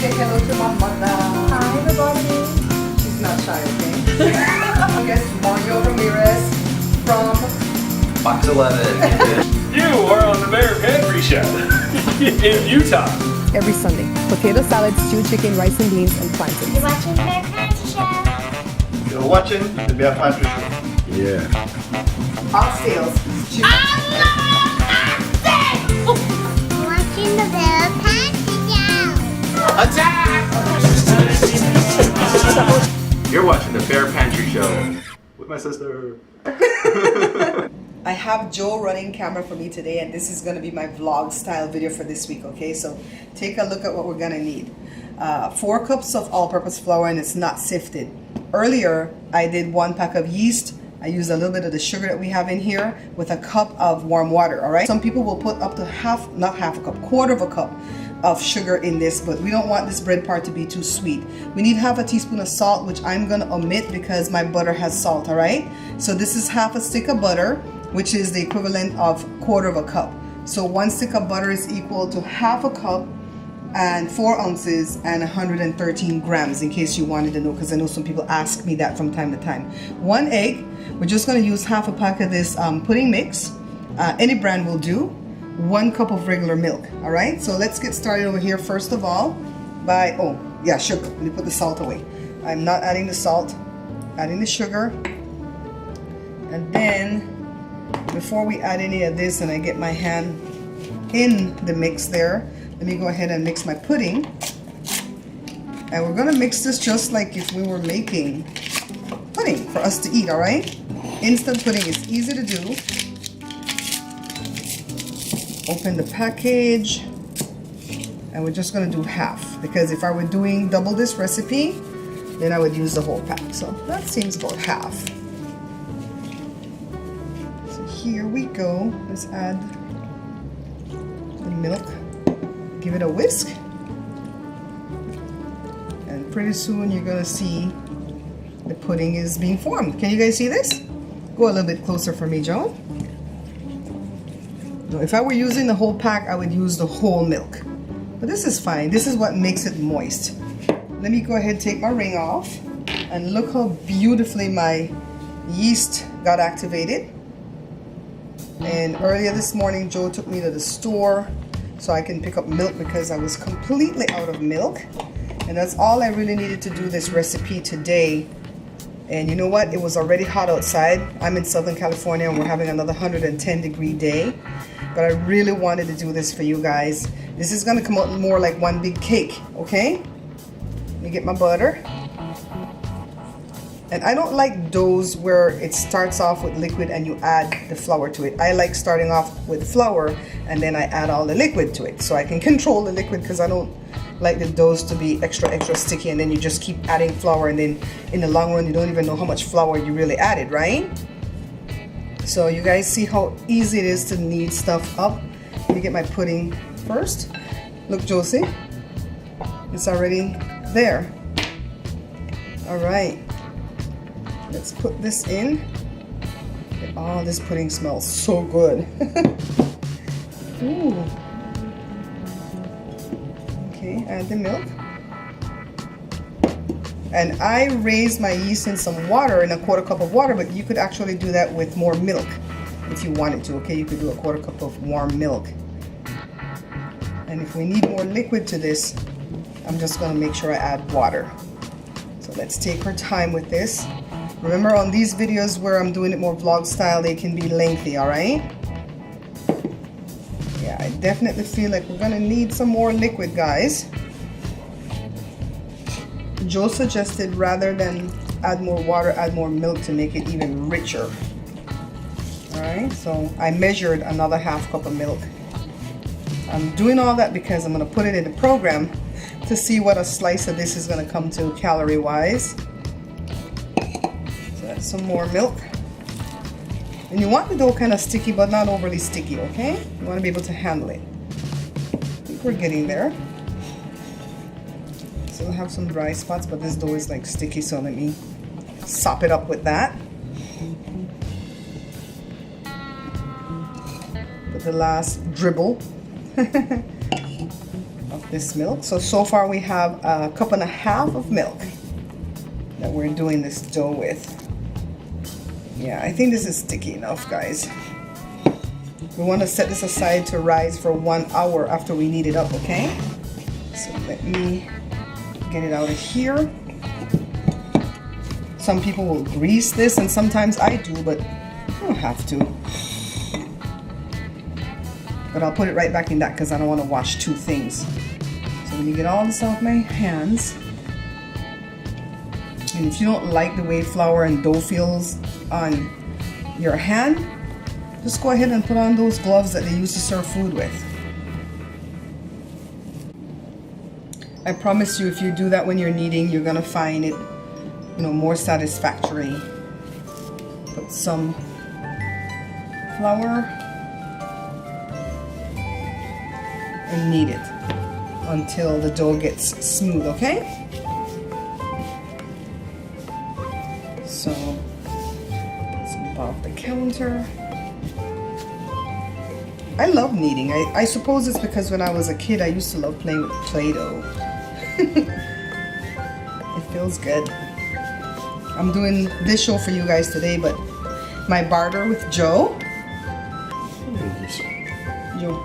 say hello to my mother. Hi, everybody. She's not shy, okay? Yes, Mario Ramirez from Box 11. You are on the Mayor Pantry Show in Utah. Every Sunday, potato salad, stewed chicken, rice and beans, and plantains. You're watching the Bear Pantry Show. You're watching the Bear Pantry Show. Yeah. Oxtails. You're watching the Bear Pantry Show. Attack! You're watching the Bear Pantry Show with my sister. I have Joe running camera for me today, and this is going to be my vlog style video for this week, okay? So take a look at what we're going to need. 4 cups of all-purpose flour, and it's not sifted. Earlier, I did 1 pack of yeast. I used a little bit of the sugar that we have in here with a cup of warm water, all right? Some people will put up to quarter of a cup of sugar in this, but we don't want this bread part to be too sweet. We need half a teaspoon of salt, which I'm going to omit because my butter has salt, all right? So this is half a stick of butter, which is the equivalent of quarter of a cup. So 1 stick of butter is equal to half a cup and 4 ounces and 113 grams, in case you wanted to know, because I know some people ask me that from time to time. 1 egg. We're just going to use half a pack of this pudding mix. Any brand will do. 1 cup of regular milk. All right, so let's get started over here. First of all, by sugar. Let me put the salt away. I'm not adding the salt, adding the sugar. And then before we add any of this and I get my hand in the mix there, let me go ahead and mix my pudding. And we're gonna mix this just like if we were making pudding for us to eat, all right? Instant pudding is easy to do. Open the package, and we're just gonna do half, because if I were doing double this recipe, then I would use the whole pack. So that seems about half. So here we go. Let's add the milk. Give it a whisk. And pretty soon you're gonna see the pudding is being formed. Can you guys see this? Go a little bit closer for me, Joe. If I were using the whole pack, I would use the whole milk. But this is fine. This is what makes it moist. Let me go ahead and take my ring off. And look how beautifully my yeast got activated. And earlier this morning, Joe took me to the store so I can pick up milk because I was completely out of milk. And that's all I really needed to do this recipe today. And you know what? It was already hot outside. I'm in Southern California and we're having another 110-degree day. But I really wanted to do this for you guys. This is gonna come out more like one big cake, okay? Let me get my butter. And I don't like doughs where it starts off with liquid and you add the flour to it. I like starting off with flour and then I add all the liquid to it. So I can control the liquid because I don't like the doughs to be extra sticky, and then you just keep adding flour, and then in the long run you don't even know how much flour you really added, right? So you guys see how easy it is to knead stuff up. Let me get my pudding first. Look, Josie, it's already there. All right, let's put this in. Oh, this pudding smells so good. Ooh. Okay, add the milk. And I raised my yeast in some water, in a quarter cup of water, but you could actually do that with more milk if you wanted to, okay? You could do a quarter cup of warm milk. And if we need more liquid to this, I'm just gonna make sure I add water. So let's take our time with this. Remember, on these videos where I'm doing it more vlog style, they can be lengthy, all right? Yeah, I definitely feel like we're gonna need some more liquid, guys. Joe suggested rather than add more water, add more milk to make it even richer. All right, so I measured another half cup of milk. I'm doing all that because I'm gonna put it in the program to see what a slice of this is gonna come to calorie-wise. So that's some more milk. And you want the dough kind of sticky, but not overly sticky, okay? You wanna be able to handle it. I think we're getting there. Still have some dry spots, but this dough is like sticky, so let me sop it up with that. Put the last dribble of this milk. So far we have a cup and a half of milk that we're doing this dough with. Yeah, I think this is sticky enough, guys. We want to set this aside to rise for 1 hour after we knead it up, okay? So let me get it out of here. Some people will grease this, and sometimes I do, but I don't have to. But I'll put it right back in that because I don't want to wash two things. So let me get all this off my hands. And if you don't like the way flour and dough feels on your hand, just go ahead and put on those gloves that they use to serve food with. I promise you, if you do that when you're kneading, you're gonna find it, more satisfactory. Put some flour and knead it until the dough gets smooth, okay? So, some off the counter. I love kneading. I suppose it's because when I was a kid, I used to love playing with Play-Doh. It feels good. I'm doing this show for you guys today, but my barter with Joe. Joe.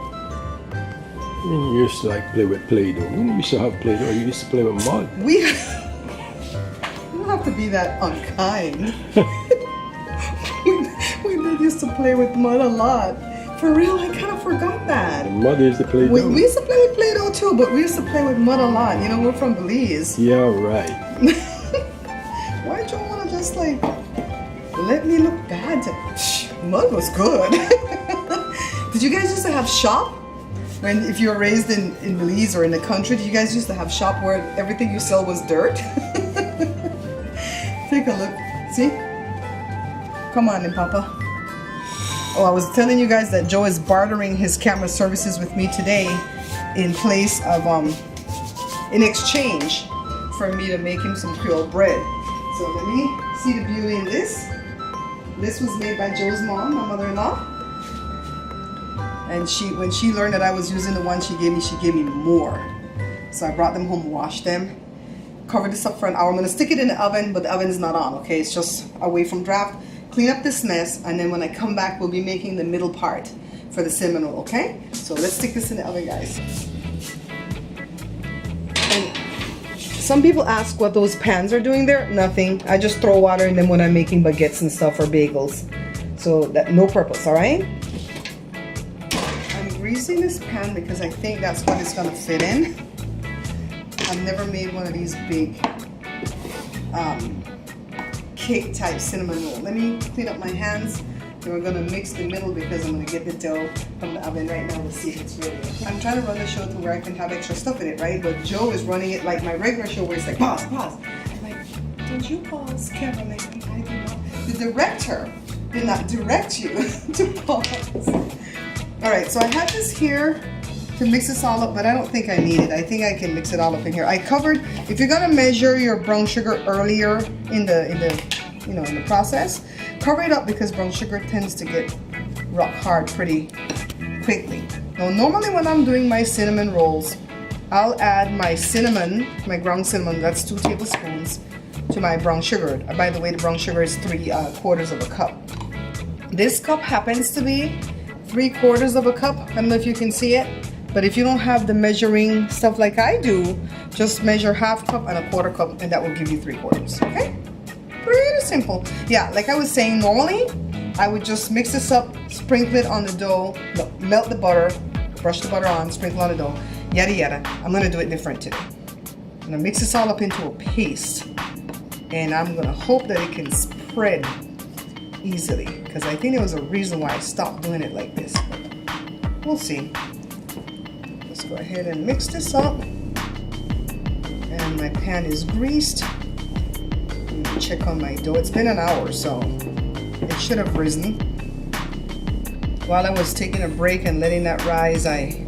You used to play with Play-Doh. You used to have Play-Doh. You used to play with mud. You don't have to be that unkind. we did used to play with mud a lot. For real, I kind of forgot that. The mud is the Play-Doh. We used to play with Play-Doh too, but we used to play with mud a lot. We're from Belize. Yeah, right. Why don't you want to just let me look bad? Mud was good. Did you guys used to have shop? If you were raised in Belize or in the country, did you guys used to have shop where everything you sell was dirt? Take a look. See? Come on then, Papa. Oh, I was telling you guys that Joe is bartering his camera services with me today in place of, in exchange for me to make him some Creole bread. So let me see the beauty in this. This was made by Joe's mom, my mother-in-law. And when she learned that I was using the one she gave me more. So I brought them home, washed them, covered this up for an hour. I'm gonna stick it in the oven, but the oven's not on, okay? It's just away from draft. Clean up this mess, and then when I come back, we'll be making the middle part for the cinnamon roll, okay? So let's stick this in the oven, guys. And some people ask what those pans are doing there. Nothing. I just throw water in them when I'm making baguettes and stuff or bagels. So that no purpose, all right? I'm greasing this pan because I think that's what it's gonna fit in. I've never made one of these big cake type cinnamon roll. Let me clean up my hands. And we're gonna mix the middle because I'm gonna get the dough from the oven right now to see if it's ready. I'm trying to run the show to where I can have extra stuff in it, right? But Joe is running it like my regular show where it's like, pause. I'm like, don't you pause, Kevin? I do not. The director did not direct you to pause. All right, so I have this here to mix this all up, but I don't think I need it. I think I can mix it all up in here. I covered, if you're gonna measure your brown sugar earlier in the process, cover it up because brown sugar tends to get rock hard pretty quickly. Now, normally when I'm doing my cinnamon rolls, I'll add my cinnamon, my ground cinnamon, that's 2 tablespoons, to my brown sugar. By the way, the brown sugar is 3/4 of a cup. This cup happens to be 3/4 of a cup. I don't know if you can see it. But if you don't have the measuring stuff like I do, just measure 1/2 cup and 1/4 cup, and that will give you 3/4, okay? Pretty simple. Yeah, like I was saying, normally I would just mix this up, sprinkle it on the dough, melt the butter, brush the butter on, sprinkle on the dough, yada yada. I'm gonna do it different today. I'm gonna mix this all up into a paste, and I'm gonna hope that it can spread easily, because I think there was a reason why I stopped doing it like this, but we'll see. Let's go ahead and mix this up. And my pan is greased. Let me check on my dough. It's been an hour, so it should have risen. While I was taking a break and letting that rise, I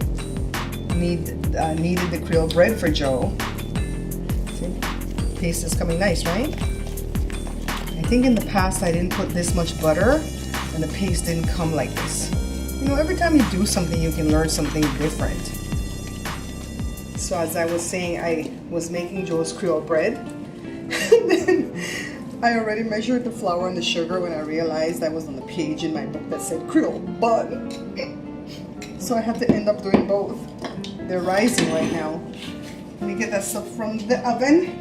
needed the Creole bread for Joe. See? Paste is coming nice, right? I think in the past I didn't put this much butter and the paste didn't come like this. Every time you do something, you can learn something different. So as I was saying, I was making Joe's Creole bread. And then I already measured the flour and the sugar when I realized I was on the page in my book that said Creole bun. So I had to end up doing both. They're rising right now. Let me get that stuff from the oven.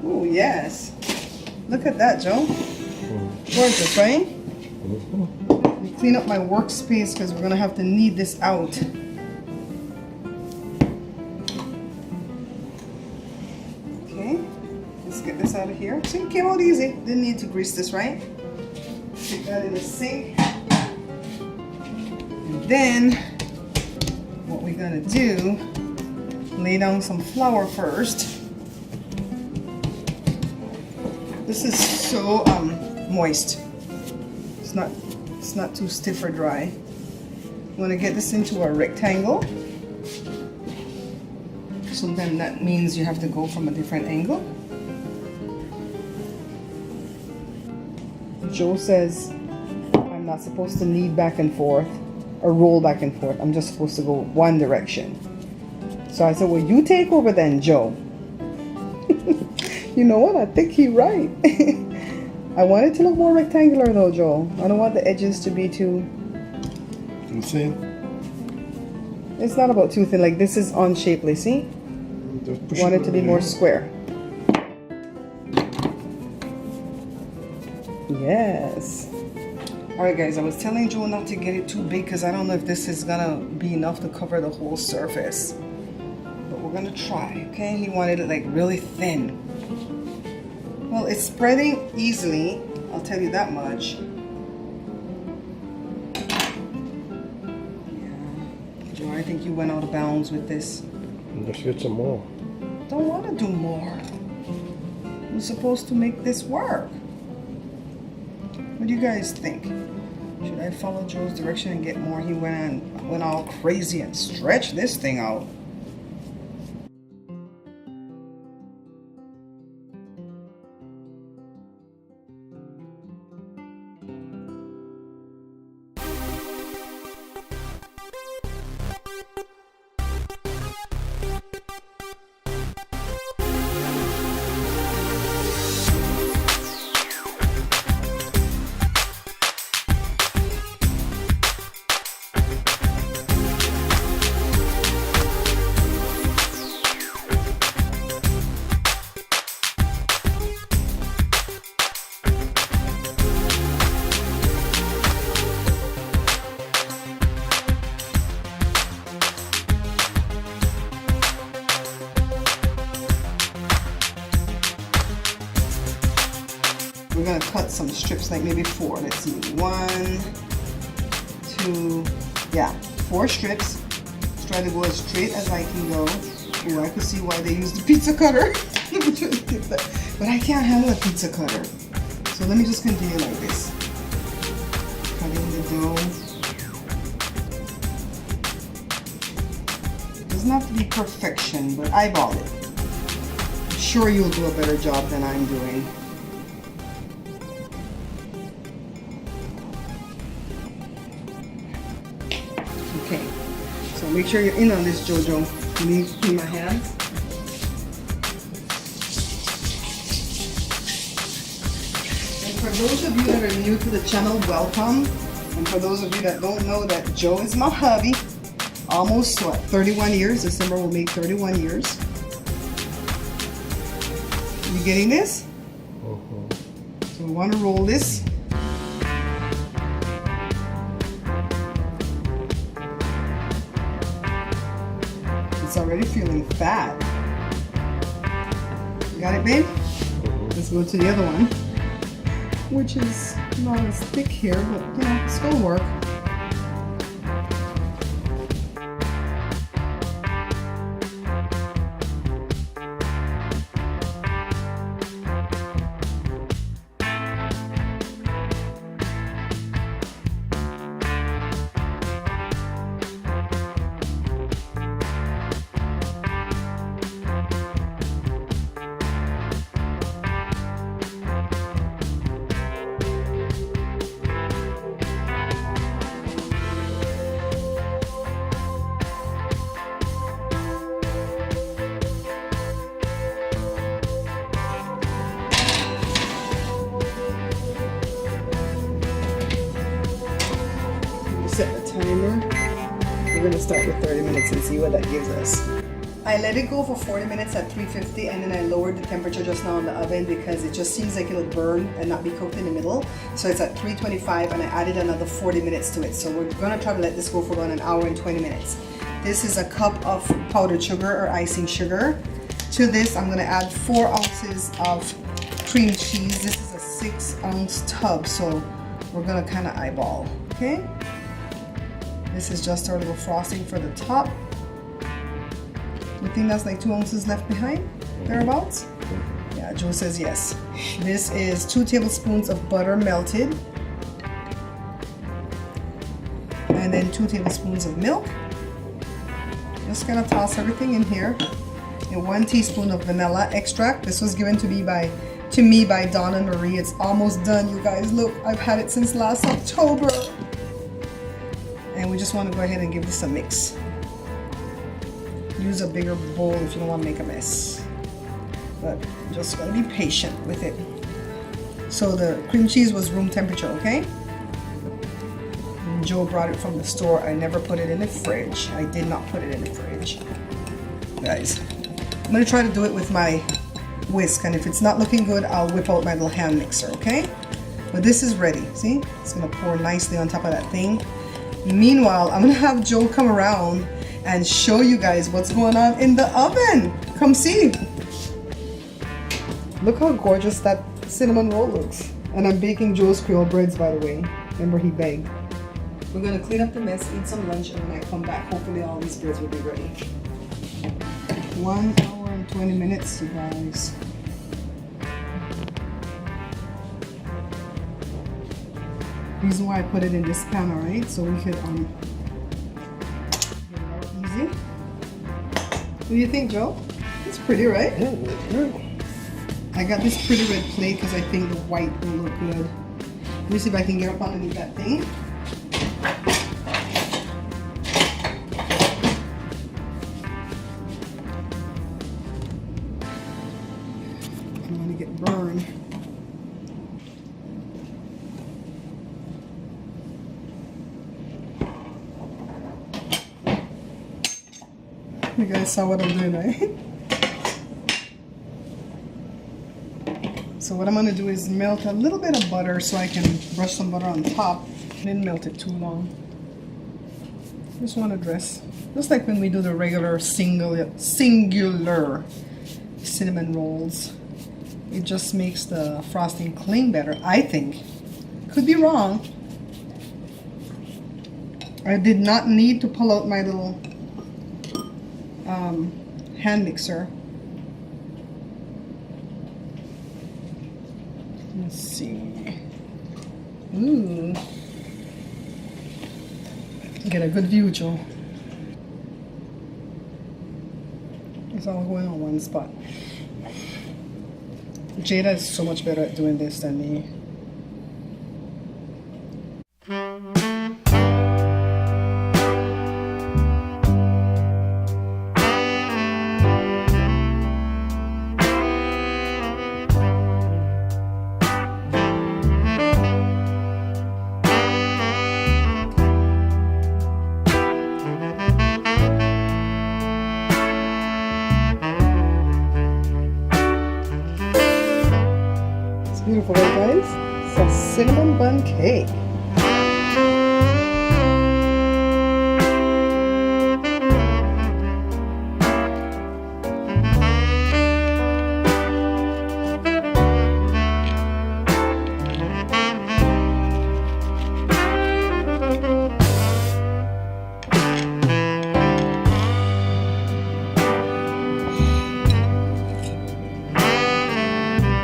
Oh yes. Look at that, Joe. Gorgeous, right? Let me clean up my workspace because we're gonna have to knead this out. Okay, let's get this out of here. See, it came out easy. Didn't need to grease this, right? Stick that in the sink. And then what we're gonna do, lay down some flour first. This is so moist. It's not too stiff or dry. You want to get this into a rectangle. Sometimes that means you have to go from a different angle. Joe says I'm not supposed to knead back and forth or roll back and forth. I'm just supposed to go one direction. So I said, well, you take over then, Joe. You know what? I think he's right. I want it to look more rectangular though, Joel. I don't want the edges to be too thin. It's not about too thin. Like this is unshapely, see? Just push Want it to be more square. Yes. Alright guys, I was telling Joe not to get it too big because I don't know if this is gonna be enough to cover the whole surface. But we're gonna try, okay? He wanted it like really thin. Well, it's spreading easily, I'll tell you that much. Yeah. Joe, I think you went out of bounds with this. Let's get some more. Don't want to do more. We're supposed to make this work. What do you guys think? Should I follow Joe's direction and get more? He went all crazy and stretched this thing out. We're gonna cut some strips, like maybe 4. Let's see, 1, 2, yeah, 4 strips. Let's try to go as straight as I can go. Oh, I could see why they use the pizza cutter. But I can't handle a pizza cutter. So let me just continue like this. Cutting the dough. It doesn't have to be perfection, but eyeball it. I'm sure you'll do a better job than I'm doing. Okay, so make sure you're in on this, Jojo. Let me clean my hands. And for those of you that are new to the channel, welcome. And for those of you that don't know that Joe is my hubby, almost what, 31 years. December will make 31 years. You getting this? So we want to roll this. It's already feeling fat. You got it, babe? Let's go to the other one, which is not as thick here, but you know, it's gonna work. set the timer. We're gonna start with 30 minutes and see what that gives us. I let it go for 40 minutes at 350 and then I lowered the temperature just now in the oven because it just seems like it'll burn and not be cooked in the middle. So it's at 325 and I added another 40 minutes to it. So we're gonna try to let this go for about an hour and 20 minutes. This is a cup of powdered sugar or icing sugar. To this, I'm gonna add 4 ounces of cream cheese. This is a 6-ounce tub, so we're gonna kind of eyeball, okay? This is just our little frosting for the top. You think that's like 2 ounces left behind, thereabouts? Yeah, Joe says yes. This is 2 tablespoons of butter melted. And then 2 tablespoons of milk. Just gonna toss everything in here. And 1 teaspoon of vanilla extract. This was given to me by Donna Marie. It's almost done, you guys. Look, I've had it since last October. And we just want to go ahead and give this a mix. Use a bigger bowl if you don't want to make a mess. But just gotta be patient with it. So the cream cheese was room temperature, okay? And Joe brought it from the store. I never put it in the fridge. I did not put it in the fridge. Guys, I'm gonna try to do it with my whisk, and if it's not looking good, I'll whip out my little hand mixer, okay? But this is ready, see? It's gonna pour nicely on top of that thing. Meanwhile, I'm gonna have Joe come around and show you guys what's going on in the oven. Come see. Look how gorgeous that cinnamon roll looks. And I'm baking Joe's Creole breads, by the way. Remember, he begged. We're gonna clean up the mess, eat some lunch, and when I come back, hopefully all these breads will be ready. 1 hour and 20 minutes, you guys. Reason why I put it in this pan, alright? So we could get it out easy. What do you think, Joe? It's pretty, right? Yeah, that's good. I got this pretty red plate because I think the white will look good. Let me see if I can get up underneath that thing. I'm gonna get burned. You guys saw what I'm doing, right? So what I'm gonna do is melt a little bit of butter so I can brush some butter on top. Didn't melt it too long. Just want to dress, just like when we do the regular singular cinnamon rolls. It just makes the frosting cling better, I think. Could be wrong. I did not need to pull out my little hand mixer. Let's see. Ooh. Get a good view, Joe. It's all going on one spot. Jada is so much better at doing this than me. Beautiful, right, guys? It's a cinnamon bun cake.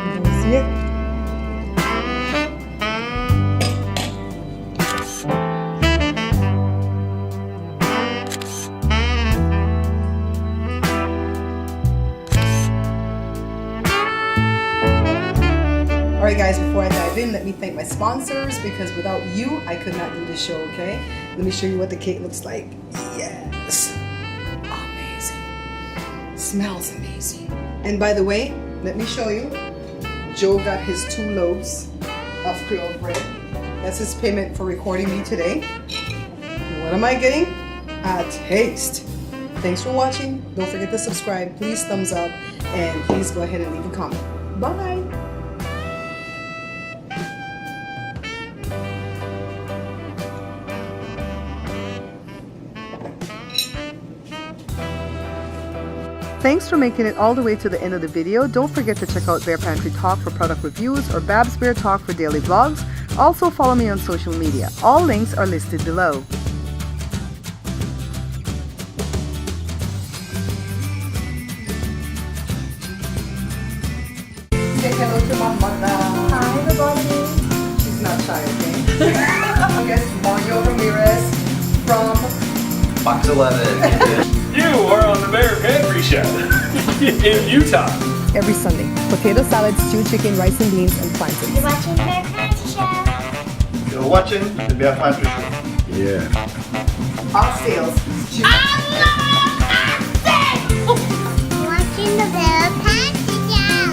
You can see it. Alright guys, before I dive in, let me thank my sponsors because without you, I could not do this show, okay? Let me show you what the cake looks like. Yes! Amazing. Smells amazing. And by the way, let me show you. Joe got his 2 loaves of Creole bread. That's his payment for recording me today. What am I getting? A taste. Thanks for watching. Don't forget to subscribe. Please thumbs up. And please go ahead and leave a comment. Bye. Thanks for making it all the way to the end of the video. Don't forget to check out Bear Pantry Talk for product reviews or Babs Bear Talk for daily vlogs. Also follow me on social media. All links are listed below. Say hello to my mother. Hi, everybody. She's not shy, okay? Yes, Mario Ramirez from Box 11. You are on the Bear Pantry Show in Utah. Every Sunday, potato salad, stewed chicken, rice and beans, and plantains. You're watching the Bear Pantry Show. You're watching the Bear Pantry Show. Yeah. Oxtails. You're watching the Bear Pantry Show.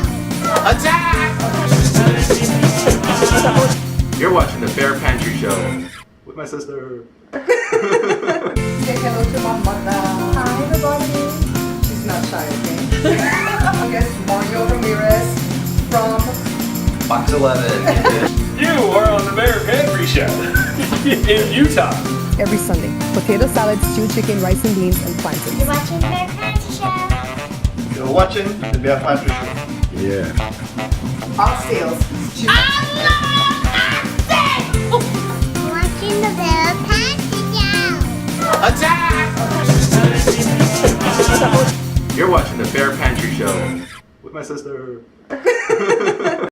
You're watching the Bear Pantry Show with my sister. Say hello to my mother. Hi, everybody. She's not shy, okay? Yes, Mario Ramirez from Box 11. You are on the Bear Pantry Show in Utah. Every Sunday, potato salad, stewed chicken, rice and beans, and plantains. You're watching the Bear Pantry Show. You're watching the Bear Pantry Show. Yeah. Oxtails. You're watching the Bear Pantry Show. You're watching the Bear Pantry Show with my sister.